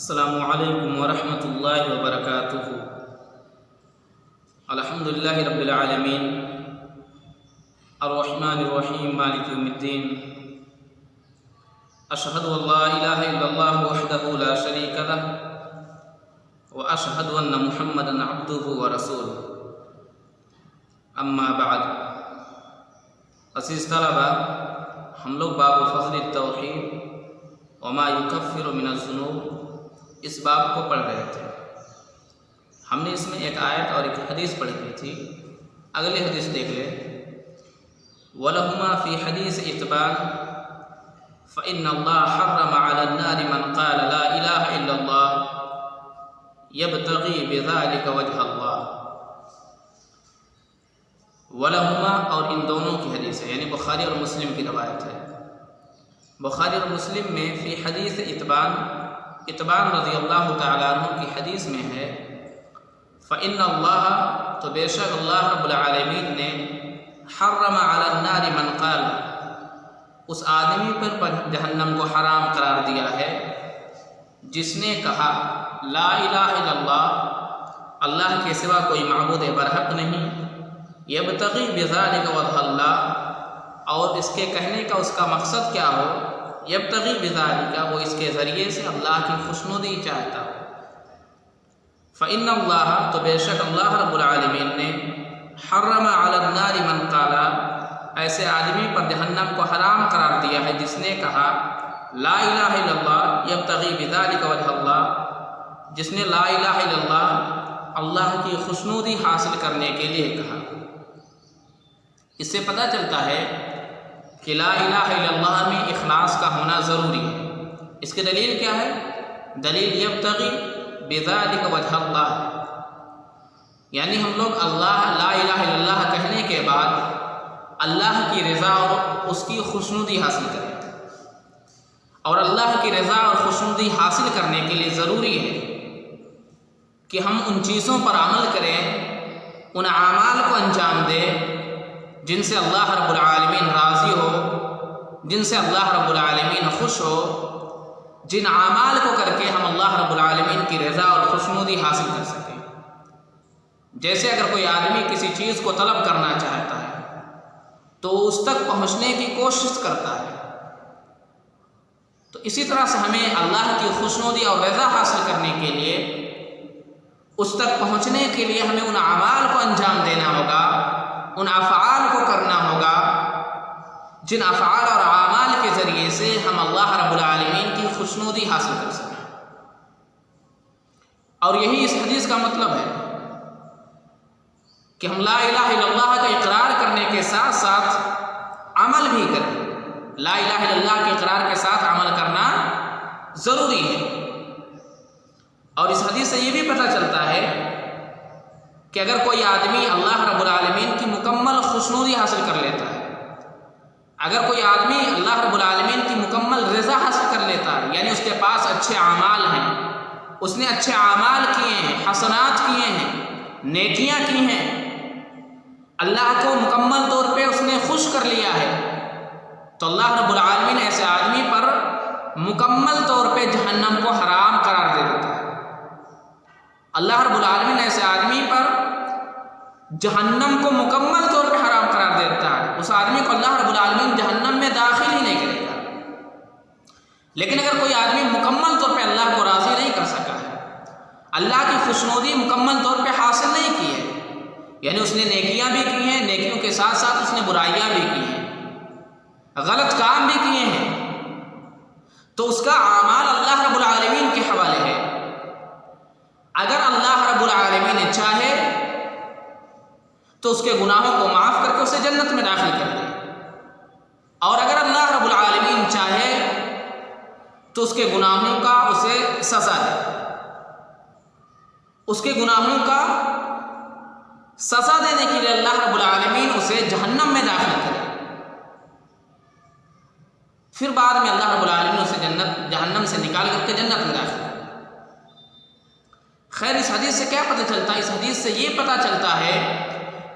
السلام علیکم ورحمۃ اللہ وبرکاتہ۔ الحمدللہ رب العالمین الرحمن الرحیم مالک یوم الدین، اشہد ان لا الہ الا اللہ وحدہ لا شریک لہ واشہد ان محمدا عبدہ ورسولہ، اما بعد۔ عزیز طلبہ، ہم لوگ باب فضل التوحید وما یکفر من الذنوب اس باب کو پڑھ رہے تھے۔ ہم نے اس میں ایک آیت اور ایک حدیث پڑھی ہوئی تھی۔ اگلی حدیث دیکھ لیں۔ وَلَهُمَا فِي حَدِيثِ اِتْبَانِ فَإِنَّ اللَّهَ حَرَّمَ عَلَى النَّارِ مَنْ قَالَ لَا إِلَهَ إِلَّا اللَّهُ يَبْتَغِي بِذَلِكَ وَجْهَ اللَّهِ۔ وَلَهُمَا اور ان دونوں کی حدیث ہے، یعنی بخاری اور مسلم کی روایت ہے۔ بخاری اور مسلم میں فی حدیث اتبان رضی اللہ تعالیٰ عنہ کی حدیث میں ہے فَإِنَّ اللَّهَ تو بے شک اللہ رب العالمین نے حرم علی النار من قال اس آدمی پر جہنم کو حرام قرار دیا ہے جس نے کہا لا الہ الا اللہ، اللہ کے سوا کوئی معبود برحق نہیں، یبتغی بذالک وجہ اللہ، اور اس کے کہنے کا اس کا مقصد کیا ہو، یبتغی بذالک وہ اس کے ذریعے سے اللہ کی خوشنودی چاہتا ہو۔ فإن اللہ تو بے شک اللہ رب العالمین نے حرم علی النار من قال ایسے آدمی پر جہنم کو حرام قرار دیا ہے جس نے کہا لا الہ الا اللہ یبتغی بذالک وجہ اللہ، جس نے لا الہ الا اللہ اللہ کی خوشنودی حاصل کرنے کے لیے کہا۔ اس سے پتہ چلتا ہے کہ لا الہ الا اللہ میں اخلاص کا ہونا ضروری ہے۔ اس کی دلیل کیا ہے؟ دلیل یبتغی بذالک وجہ اللہ، یعنی ہم لوگ اللہ لا الہ الا اللہ کہنے کے بعد اللہ کی رضا اور اس کی خوشنودی حاصل کریں، اور اللہ کی رضا اور خوشنودی حاصل کرنے کے لیے ضروری ہے کہ ہم ان چیزوں پر عمل کریں، ان اعمال کو انجام دیں جن سے اللہ رب العالمین راضی ہو، جن سے اللہ رب العالمین خوش ہو، جن اعمال کو کر کے ہم اللہ رب العالمین کی رضا اور خوشنودی حاصل کر سکیں۔ جیسے اگر کوئی آدمی کسی چیز کو طلب کرنا چاہتا ہے تو اس تک پہنچنے کی کوشش کرتا ہے، تو اسی طرح سے ہمیں اللہ کی خوشنودی اور رضا حاصل کرنے کے لیے، اس تک پہنچنے کے لیے ہمیں ان اعمال کو انجام دینا ہوگا، ان افعال کو کرنا ہوگا جن افعال اور اعمال کے ذریعے سے ہم اللہ رب العالمین کی خوشنودی حاصل کر سکیں۔ اور یہی اس حدیث کا مطلب ہے کہ ہم لا الہ الا اللہ کا اقرار کرنے کے ساتھ ساتھ عمل بھی کریں۔ لا الہ الا اللہ کے اقرار کے ساتھ عمل کرنا ضروری ہے۔ اور اس حدیث سے یہ بھی پتہ چلتا ہے کہ اگر کوئی آدمی اللہ رب العالمین کی مکمل خوشنودی حاصل کر لیتا ہے، اگر کوئی آدمی اللہ رب العالمین کی مکمل رضا حاصل کر لیتا ہے، یعنی اس کے پاس اچھے اعمال ہیں، اس نے اچھے اعمال کیے ہیں، حسنات کیے ہیں، نیکیاں کی ہیں، اللہ کو مکمل طور پہ اس نے خوش کر لیا ہے، تو اللہ رب العالمین ایسے آدمی پر مکمل طور پہ جہنم کو حرام قرار دے دیتا ہے۔ اللہ رب العالمین ایسے آدمی پر جہنم کو مکمل طور پہ حرام قرار دیتا ہے، اس آدمی کو اللہ رب العالمین جہنم میں داخل ہی نہیں کرے گا۔ لیکن اگر کوئی آدمی مکمل طور پہ اللہ کو راضی نہیں کر سکا ہے، اللہ کی خوشنودی مکمل طور پہ حاصل نہیں کی ہے، یعنی اس نے نیکیاں بھی کی ہیں، نیکیوں کے ساتھ ساتھ اس نے برائیاں بھی کی ہیں، غلط کام بھی کیے ہیں، تو اس کا اعمال اللہ رب العالمین کے حوالے ہے۔ اگر اللہ رب العالمین چاہے تو اس کے گناہوں کو معاف کر کے اسے جنت میں داخل کر دے، اور اگر اللہ رب العالمین چاہے تو اس کے گناہوں کا اسے سزا دے، اس کے گناہوں کا سزا دینے کے لیے اللہ رب العالمین اسے جہنم میں داخل کرے، پھر بعد میں اللہ رب العالمین اسے جہنم سے نکال کر کے جنت میں داخل کرے۔ خیر، اس حدیث سے کیا پتہ چلتا ہے؟ اس حدیث سے یہ پتہ چلتا ہے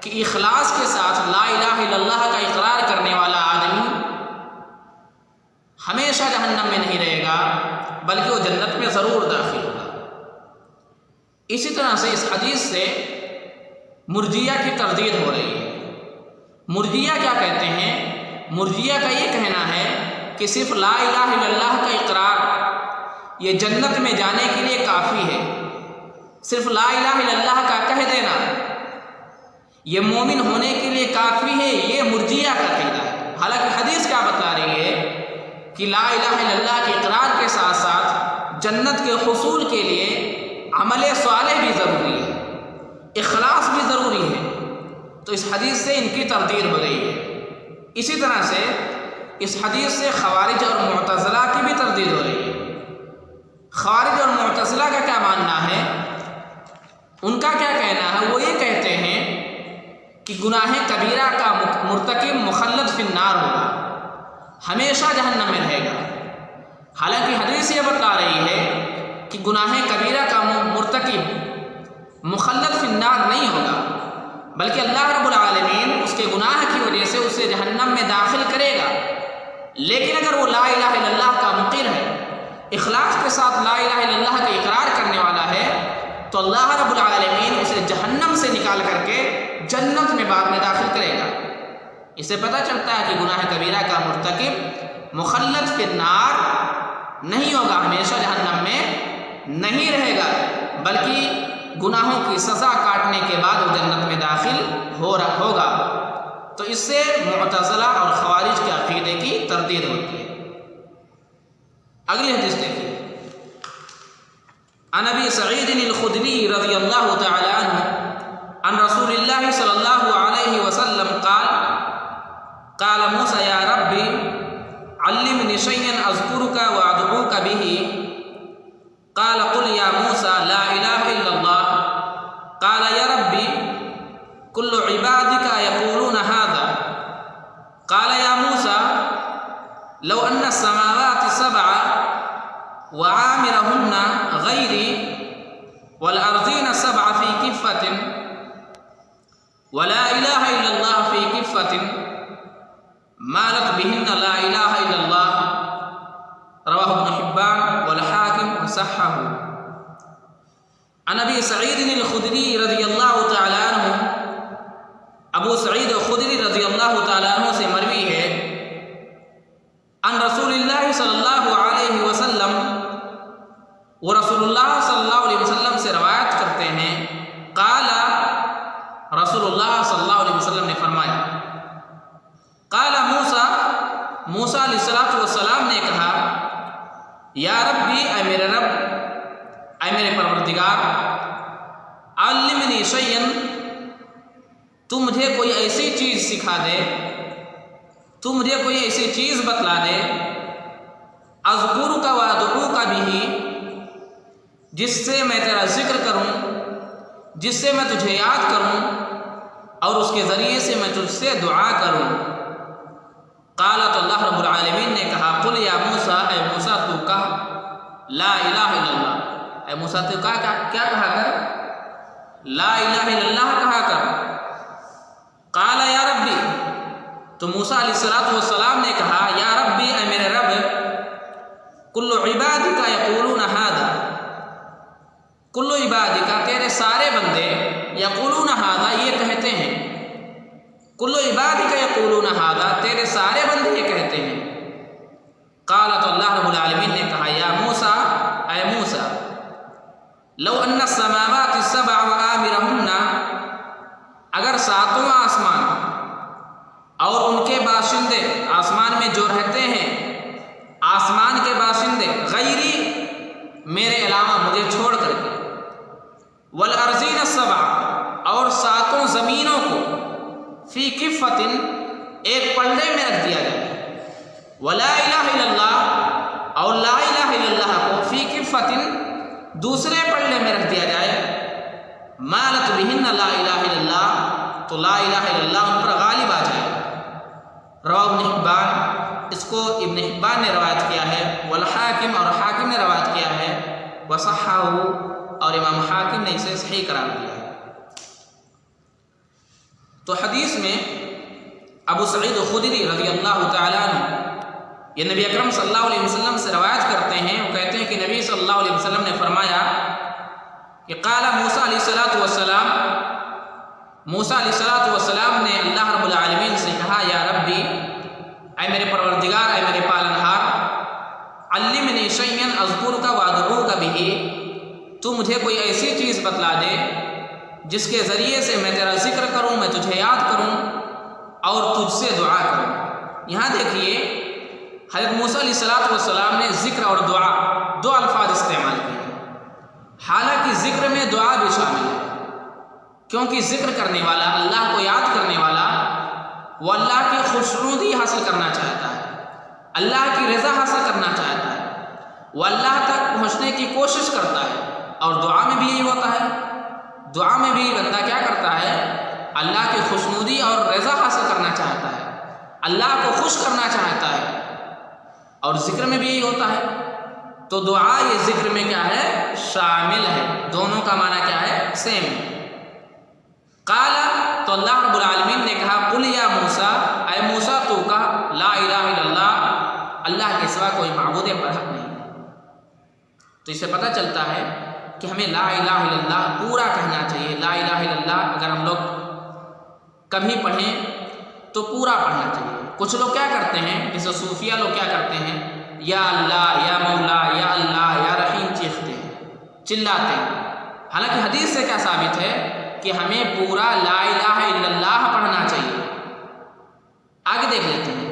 کہ اخلاص کے ساتھ لا الہ الا اللہ کا اقرار کرنے والا آدمی ہمیشہ جہنم میں نہیں رہے گا، بلکہ وہ جنت میں ضرور داخل ہوگا۔ اسی طرح سے اس حدیث سے مرجیہ کی تردید ہو رہی ہے۔ مرجیہ کیا کہتے ہیں؟ مرجیہ کا یہ کہنا ہے کہ صرف لا الہ الا اللہ کا اقرار یہ جنت میں جانے کے لیے کافی ہے۔ صرف لا الہ الا اللہ کا کہہ دینا یہ مومن ہونے کے لیے کافی ہے، یہ مرجیہ کا عقیدہ ہے۔ حالانکہ حدیث کیا بتا رہی ہے کہ لا الہ الا اللہ کے اقرار کے ساتھ ساتھ جنت کے حصول کے لیے عمل صالح بھی ضروری ہے، اخلاص بھی ضروری ہے۔ تو اس حدیث سے ان کی تردید ہو رہی ہے۔ اسی طرح سے اس حدیث سے خوارج اور معتزلہ کی بھی تردید ہو رہی ہے۔ خوارج اور معتزلہ کا کیا ماننا ہے؟ ان کا کیا کہنا ہے؟ وہ یہ کہتے ہیں کہ گناہ کبیرہ کا مرتکب مخلد فی النار ہوگا، ہمیشہ جہنم میں رہے گا۔ حالانکہ حدیث یہ بتا رہی ہے کہ گناہ کبیرہ کا مرتکب مخلد فی النار نہیں ہوگا، بلکہ اللہ رب العالمین اس کے گناہ کی وجہ سے اسے جہنم میں داخل کرے گا۔ لیکن اگر وہ لا الہ الا اللہ کا مقر ہے، اخلاص کے ساتھ لا الہ الا اللہ کا اقرار کرنے والا ہے، تو اللہ رب العالمین اسے جہنم سے نکال کر کے جنت میں بعد میں داخل کرے گا۔ اس سے پتہ چلتا ہے کہ گناہ کبیرہ کا مرتکب مخلد فی النار نہیں ہوگا، ہمیشہ جہنم میں نہیں رہے گا، بلکہ گناہوں کی سزا کاٹنے کے بعد وہ جنت میں داخل ہوگا۔ تو اس سے معتزلہ اور خوارج کے عقیدے کی تردید ہوتی ہے۔ اگلی حدیث دیکھیے، عن ابی سعید الخدری رضی اللہ تعالی عنہ عن رسول اللہ صلی اللہ علیہ وسلم قال قال موسى یا ربی علمنی شیئا اذکرک وادعوک به قال قل یا موسى لا الہ الا اللہ قال یا ربی کل عبادک یقولون هذا قال یا موسى لو ان السماوات سبع وعامرهن غیری والارضین سبع فی کفة ولا الہ الا اللہ فی کفة مالت بهن لا الہ الا اللہ رواہ ابن حبان والحاکم وصححہ۔ عن ابی سعید الخدری رضی اللہ تعالی عنہ، ابو سعید خدری رضی اللہ تعالی عنہ سے مروی ہے، عن رسول اللہ صلی اللہ علیہ وسلم، وہ رسول اللہ صلی اللہ علیہ وسلم سے روایت کرتے ہیں، قال رسول اللہ صلی اللہ علیہ وسلم نے فرمایا، قال موسیٰ علیہ السلام نے کہا، یا ربی، اے میرے رب، اے میرے پروردگار، علمنی شیئا، تو مجھے کوئی ایسی چیز سکھا دے، تو مجھے کوئی ایسی چیز بتلا دے، اذکرک وادعوک بہ، جس سے میں تیرا ذکر کروں، جس سے میں تجھے یاد کروں اور اس کے ذریعے سے میں تجھ سے دعا کروں۔ قال، تو اللہ رب العالمین نے کہا، قل یا موسیٰ، اے موسیٰ تو کہا، لا الہ الا اللہ، اے موسیٰ تو کہا، کیا کہا کر؟ لا الہ الا اللہ کہا کر۔ قال یا ربی، تو موسیٰ علیہ السلام نے کہا، یا ربی، اے میرے رب، کل عبادک یقولون ھذا، کل عبادک، تیرے سارے بندے، یقولون ھذا، یہ کہتے ہیں، کل عبادک یقولون ھذا، تیرے سارے بندے یہ کہتے ہیں۔ قال، تو اللہ رب العالمین نے کہا، یا موسیٰ، اے موسیٰ، لو ان السماوات السبع وآمرهن، اگر ساتواں آسمان اور ان کے باشندے، آسمان میں جو رہتے ہیں، آسمان کے باشندے، غیری، میرے علاوہ، مجھے چھوڑ کر کے، والارضین السبع، اور ساتوں زمینوں کو، فی کفۃ، ایک پلڑے میں رکھ دیا جائے، ولا الہ الا اللہ، اور لا الہ الا اللہ کو، فی کفۃ، دوسرے پلڑے میں رکھ دیا جائے، مالت بہن لا الہ الا اللہ، تو لا الہ الا اللہ ان پر غالب آ جائے۔ رواہ ابن حبان، اس کو ابن حبان نے روایت کیا ہے، والحاکم، اور حاکم نے روایت کیا ہے، وصححہ، اور امام حاکم نے اسے صحیح قرار دیا ہے۔ تو حدیث میں ابو سعید خدری رضی اللہ تعالیٰ عنہ یہ نبی اکرم صلی اللہ علیہ وسلم سے روایت کرتے ہیں، وہ کہتے ہیں کہ نبی صلی اللہ علیہ وسلم نے فرمایا کہ قال موسیٰ علیہ السلام، موسیٰ علیہ السلام نے اللہ رب العالمین سے کہا یا ربی، اے میرے پروردگار، اے میرے پالنہار، علمنی شیئا اذکرک وادعوک بہ، تو مجھے کوئی ایسی چیز بتلا دے جس کے ذریعے سے میں تیرا ذکر کروں، میں تجھے یاد کروں اور تجھ سے دعا کروں۔ یہاں دیکھیے حضرت موسیٰ علیہ السلام نے ذکر اور دعا دو الفاظ استعمال کیے، حالانکہ ذکر میں دعا بھی شامل ہے، کیونکہ ذکر کرنے والا، اللہ کو یاد کرنے والا، وہ اللہ کی خوشنودی حاصل کرنا چاہتا ہے، اللہ کی رضا حاصل کرنا چاہتا ہے، وہ اللہ تک پہنچنے کی کوشش کرتا ہے۔ اور دعا میں بھی یہی ہوتا ہے، دعا میں بھی بندہ کیا کرتا ہے؟ اللہ کی خوشنودی اور رضا حاصل کرنا چاہتا ہے، اللہ کو خوش کرنا چاہتا ہے، اور ذکر میں بھی یہی ہوتا ہے۔ تو دعا یہ ذکر میں کیا ہے؟ شامل ہے، دونوں کا معنی کیا ہے؟ سیم ہے۔ قال، تو اللہ رب العالمین نے کہا قل یا موسیٰ، اے موسیٰ تو کہا لا الہ الا اللہ، اللہ کے سوا کوئی معبود برحق نہیں۔ تو اس سے پتہ چلتا ہے کہ ہمیں لا الہ الا اللہ پورا کہنا چاہیے۔ لا الہ الا اللہ اگر ہم لوگ کبھی پڑھیں تو پورا پڑھنا چاہیے۔ کچھ لوگ کیا کرتے ہیں، جیسے صوفیہ لوگ کیا کرتے ہیں، یا اللہ، یا مولا، یا اللہ، یا رحیم چیختے ہیں، چلاتے ہیں، حالانکہ حدیث سے کیا ثابت ہے کہ ہمیں پورا لا الہ الا اللہ پڑھنا چاہیے۔ آگے دیکھ لیتے ہیں۔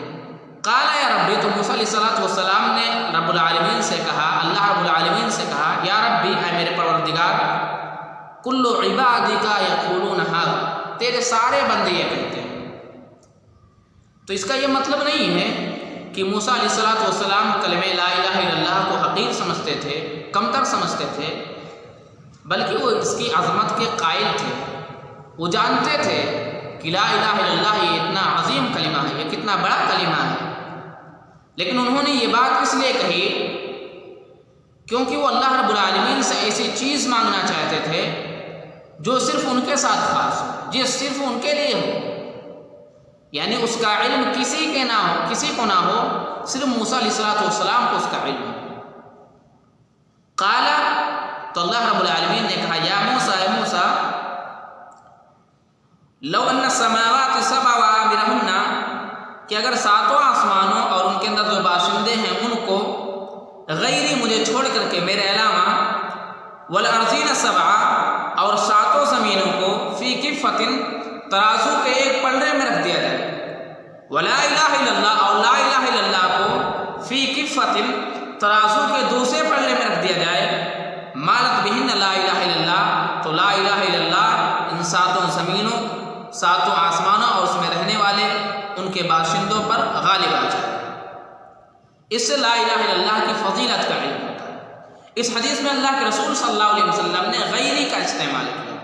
قال یا ربی، تو موسیٰ علیہ السلام نے رب العالمین سے کہا، اللہ رب العالمین سے کہا یا ربی، اے میرے پروردگار، کل عبادک یقولون ھذا، تیرے سارے بندے یہ کہتے ہیں۔ تو اس کا یہ مطلب نہیں ہے کہ موسیٰ علیہ السلام کلمہ لا الہ الا اللہ کو حقیر سمجھتے تھے، کمتر سمجھتے تھے، بلکہ وہ اس کی عظمت کے قائل تھے۔ وہ جانتے تھے کہ لا الہ الا اللہ یہ اتنا عظیم کلمہ ہے، یہ کتنا بڑا کلمہ ہے، لیکن انہوں نے یہ بات اس لیے کہی کیونکہ وہ اللہ رب العالمین سے ایسی چیز مانگنا چاہتے تھے جو صرف ان کے ساتھ خاص ہو، جو صرف ان کے لیے ہو، یعنی اس کا علم کسی کے نہ ہو، کسی کو نہ ہو، صرف موسیٰ علیہ السلام کو اس کا علم ہو۔ قال، تو اللہ رب العالمین نے کہا یا موسیٰ، اے موسیٰ، لو ان السماوات سبع وعامرهن، کہ اگر ساتوں آسمانوں اور ان کے اندر جو باشندے ہیں ان کو غیری مجھے چھوڑ کر کے، میرے علاوہ، والارضین سبع، اور ساتوں زمینوں کو، فی کفۃ، ترازو کے ایک پلڑے میں رکھ دیا جائے، ولا الہ الا اللہ، اور لا الہ الا اللہ کو فی کفۃ، ترازو کے دوسرے پلڑے میں رکھ دیا جائے، مالت بہن لا الہ الا اللہ، تو لا الہ الا اللہ ان ساتوں زمینوں، ساتوں آسمانوں اور اس میں رہنے والے ان کے باشندوں پر غالب آ جائے۔ اس سے لا الہ الا اللہ کی فضیلت کا علم ہوتا ہے۔ اس حدیث میں اللہ کے رسول صلی اللہ علیہ وسلم نے غیری کا استعمال کیا،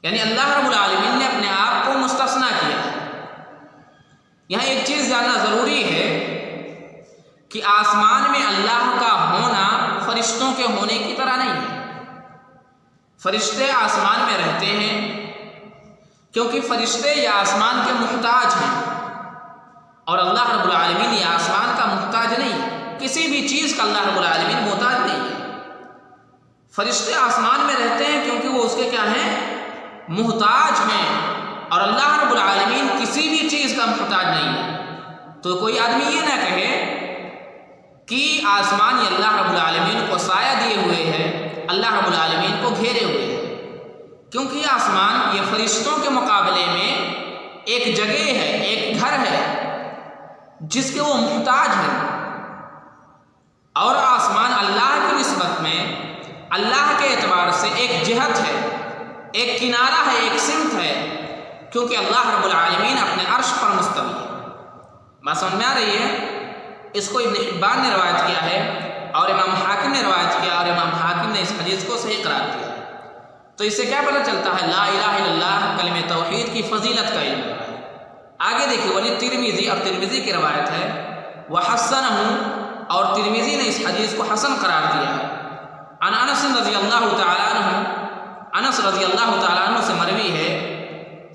یعنی اللہ رب العالمین نے اپنے آپ کو مستثنیٰ کیا۔ یہاں ایک چیز جاننا ضروری ہے کہ آسمان میں اللہ کا ہونا فرشتوں کے ہونے کی طرح نہیں ہے۔ فرشتے آسمان میں رہتے ہیں کیونکہ فرشتے یہ آسمان کے محتاج ہیں، اور اللہ رب العالمین یہ آسمان کا محتاج نہیں ہے، کسی بھی چیز کا اللہ رب العالمین محتاج نہیں ہے۔ فرشتے آسمان میں رہتے ہیں کیونکہ وہ اس کے کیا ہیں؟ محتاج ہیں، اور اللہ رب العالمین کسی بھی چیز کا محتاج نہیں ہے۔ تو کوئی آدمی یہ نہ کہے کہ آسمان یہ اللہ رب العالمین کو سایہ دیے ہوئے ہے، اللہ رب العالمین کو گھیرے ہوئے ہے، کیونکہ یہ آسمان یہ فرشتوں کے مقابلے میں ایک جگہ ہے، ایک گھر ہے جس کے وہ محتاج ہیں، اور آسمان اللہ کی نسبت میں اللہ کے اعتبار سے ایک جہت ہے، ایک کنارہ ہے، ایک سمت ہے، کیونکہ اللہ رب العالمین اپنے عرش پر مستوی ہے۔ بات سمجھ میں آ رہی ہے؟ اس کو ابن حبان نے روایت کیا ہے، اور امام حاکم نے روایت کیا، اور امام حاکم نے اس حدیث کو صحیح قرار دیا۔ تو اس سے کیا پتہ چلتا ہے؟ لا الہ الا اللہ کلمہ توحید کی فضیلت کا علم ہے۔ آگے دیکھیے، ولی ترمذی، اور ترمذی کی روایت ہے، وحسنہ، اور ترمذی نے اس حدیث کو حسن قرار دیا ہے۔ عن انس رضی اللہ تعالیٰ عنہ، انس رضی اللہ تعالیٰ عنہ سے مروی ہے،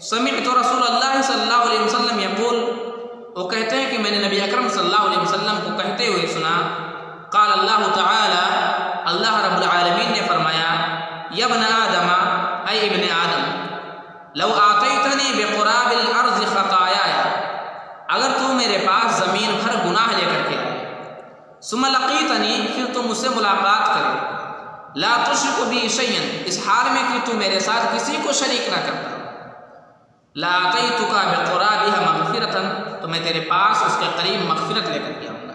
سمعت رسول اللہ صلی اللہ علیہ وسلم یقول، وہ کہتے ہیں کہ میں نے نبی اکرم صلی اللہ علیہ وسلم کو کہتے ہوئے سنا، قال اللہ تعالی، اللہ رب العالمین نے فرمایا، یا ابن آدم، اے ابن آدم، لو آتیتنی بقراب الارض خطایایا، اگر تو میرے پاس زمین بھر گناہ لے کر کے آئے، ثم لقیتنی، پھر تو مجھ سے ملاقات کرے، لا تشرک بی شیئا، اس حال میں کہ تو میرے ساتھ کسی کو شریک نہ کرتا، لآتیتک بقرابها مغفرۃ، تو میں تیرے پاس اس کے قریب مغفرت لے کر کے آؤں گا۔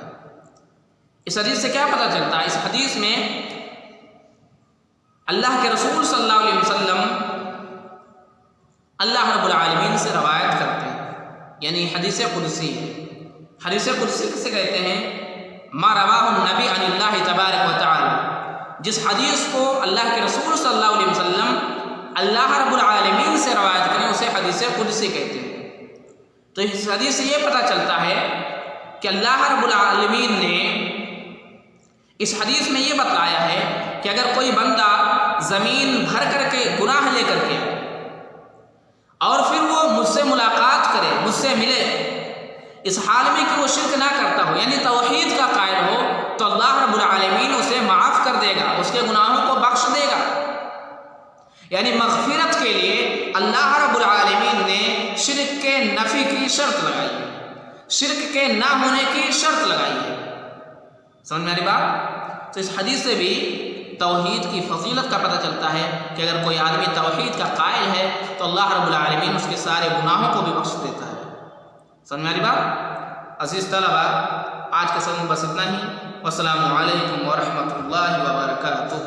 اس حدیث سے کیا پتہ چلتا ہے؟ اس حدیث میں اللہ کے رسول صلی اللہ علیہ وسلم اللہ رب العالمین سے روایت کرتے ہیں، یعنی حدیث قدسی ہے۔ حدیث قدسی کسے کہتے ہیں؟ ما رواہ النبی عن اللہ تبارک و تعالی، جس حدیث کو اللہ کے رسول صلی اللہ علیہ وسلم اللہ رب العالمین سے روایت کریں اسے حدیث قدسی کہتے ہیں۔ تو اس حدیث سے یہ پتہ چلتا ہے کہ اللہ رب العالمین نے اس حدیث میں یہ بتلایا ہے کہ اگر کوئی بندہ زمین بھر کر کے گناہ لے کر کے اور پھر وہ مجھ سے ملاقات کرے، مجھ سے ملے، اس حال میں کہ وہ شرک نہ کرتا ہو، یعنی توحید کا قائل ہو، تو اللہ رب العالمین اسے معاف کر دے گا، اس کے گناہوں کو بخش دے گا۔ یعنی مغفرت کے لیے اللہ رب العالمین نے شرک کے نفی کی شرط لگائی ہے، شرک کے نہ ہونے کی شرط لگائی ہے۔ سمجھ میں آ رہی بات؟ تو اس حدیث سے بھی توحید کی فضیلت کا پتہ چلتا ہے کہ اگر کوئی آدمی توحید کا قائل ہے تو اللہ رب العالمین اس کے سارے گناہوں کو بھی بخش دیتا ہے۔ سمجھ میں آ رہی بات؟ عزیز طلبہ، آج کے سبق میں بس اتنا ہی۔ والسلام علیکم ورحمۃ اللہ وبرکاتہ۔